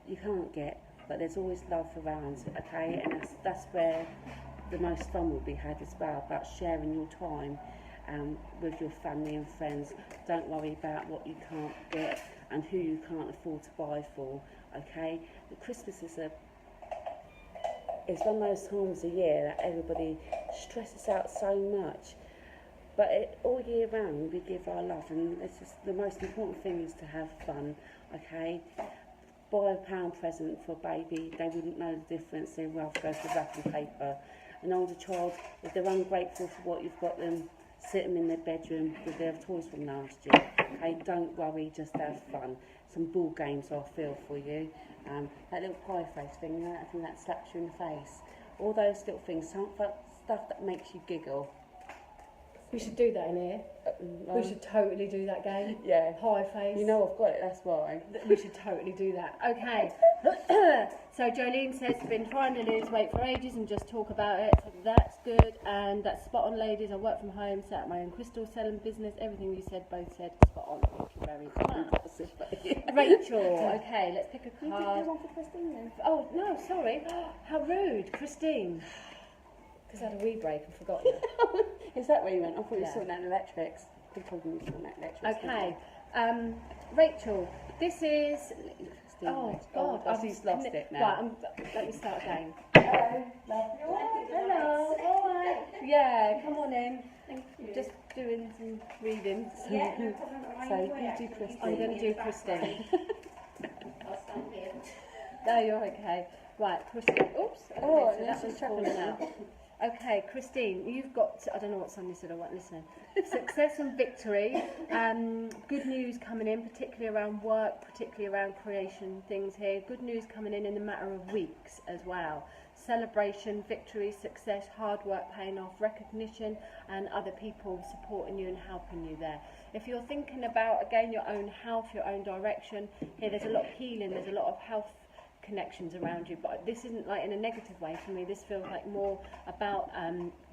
you can't get, but there's always love around, okay? And that's where the most fun will be had as well, about sharing your time with your family and friends. Don't worry about what you can't get and who you can't afford to buy for, okay? Christmas is one of those times a year that everybody stresses out so much. But all year round we give our love, and this is the most important thing, is to have fun, okay? Buy a pound present for a baby, they wouldn't know the difference, they'd rather go for wrapping paper. An older child, if they're ungrateful for what you've got them, sit them in their bedroom with their toys from last year. Okay, don't worry, just have fun. Some ball games I feel for you. That little pie face thing, I think that slaps you in the face. All those little things, stuff that makes you giggle. We should do that in here. We should totally do that game. Yeah. Pie face. You know I've got it, that's why. We should totally do that. Okay. So Jolene says, been trying to lose weight for ages and just talk about it. So that's good. And that's spot on, ladies. I work from home, set up my own crystal selling business. Everything you said, both said, spot on. Thank you very much. Rachel. Okay, let's pick a card. You did one for Christine then? Oh, no, sorry. How rude. Christine. Because I had a wee break and forgot that. Is that where you went? I thought you were Yeah. sorting out electrics. I think you were sorting out electrics. Okay. Rachel, this is... Christine, Oh, God. I've just lost it now. Right, let me start again. Hello, love. Hello. All right. Yeah, come on in. Just doing some reading. So you do Christine. I'm going to do Christine. I'll stand here. No, you're okay. Right, Christine. Oops. Okay, Oh, so this that is was falling chuckling out. Okay, Christine, you've got, I don't know what Sunday said, I wasn't listening. Success and victory. Good news coming in, particularly around work, particularly around creation things here. Good news coming in the matter of weeks as well. Celebration, victory, success, hard work paying off, recognition, and other people supporting you and helping you there. If you're thinking about, again, your own health, your own direction, here there's a lot of healing, there's a lot of health connections around you, but this isn't like in a negative way for me. This feels like more about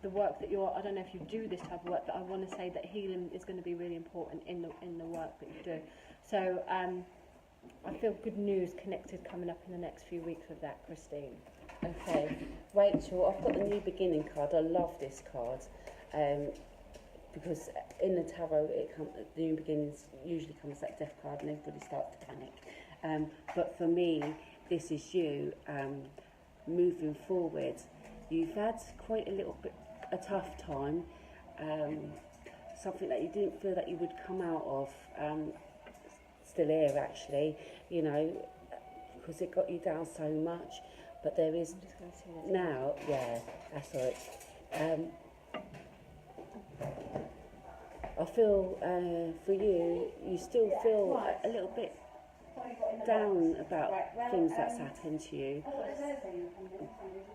the work that I don't know if you do this type of work, but I want to say that healing is going to be really important in the work that you do. So I feel good news connected coming up in the next few weeks with that, Christine. Okay, Rachel, I've got the New Beginning card. I love this card because in the tarot, the New Beginnings usually comes that Death card and everybody starts to panic. But for me, this is you moving forward. You've had quite a tough time, something that you didn't feel that you would come out of. Still here, actually, you know, because it got you down so much. But there is now, yeah, that's right. I feel for you, you still feel a little bit down about things that's happened to you,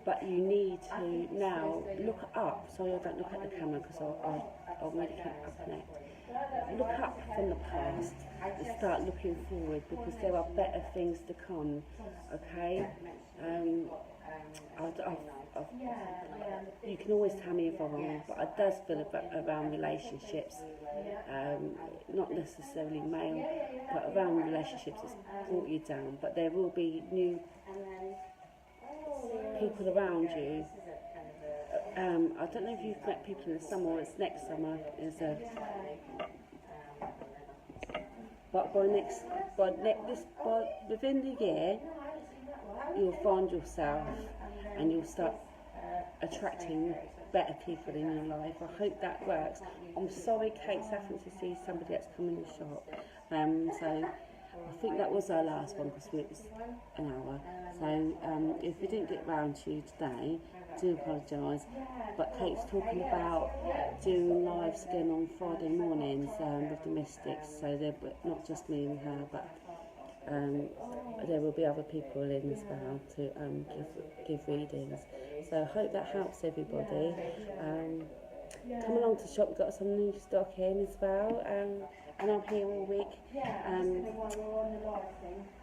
but you need to now look up. Sorry, I don't look at the camera because I'll really keep connect. Look up from the past and start looking forward, because there are better things to come. Okay. You can always tell me if I'm wrong, but it does feel around relationships, not necessarily male, but around relationships it's brought you down. But there will be new people around you. I don't know if you've met people in the summer or it's next summer. But within the year, you'll find yourself and you'll start attracting better people in your life. I hope that works. I'm sorry Kate's having to see somebody that's come in the shop. So I think that was our last one because it was an hour. So if we didn't get round to you today, I do apologise. But Kate's talking about doing lives again on Friday mornings with the Mystics. So they're not just me and her, but there will be other people in as well to give readings. So I hope that helps everybody. Come along to the shop, we've got some new stock in as well. And I'm here all week.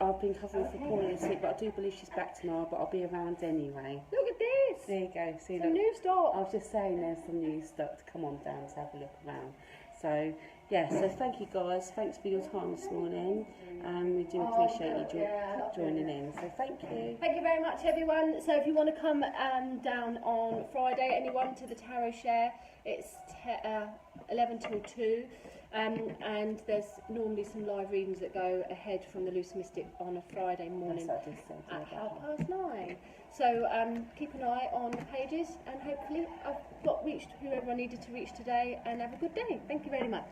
I've been covering for Paula this week, but I do believe she's back tomorrow, but I'll be around anyway. Look at this! There you go. See, Some new stock. I was just saying there's some new stock to come on down to have a look around. So, yeah, so thank you guys. Thanks for your time this morning. We do appreciate you joining in. So thank you. Thank you very much, everyone. So if you want to come down on Friday, anyone, to the Tarot Share, it's 11 till 2. And there's normally some live readings that go ahead from the Loose Mystic on a Friday morning That's what I just said, at 9:30. So keep an eye on the pages, and hopefully I've reached whoever I needed to reach today, and have a good day. Thank you very much.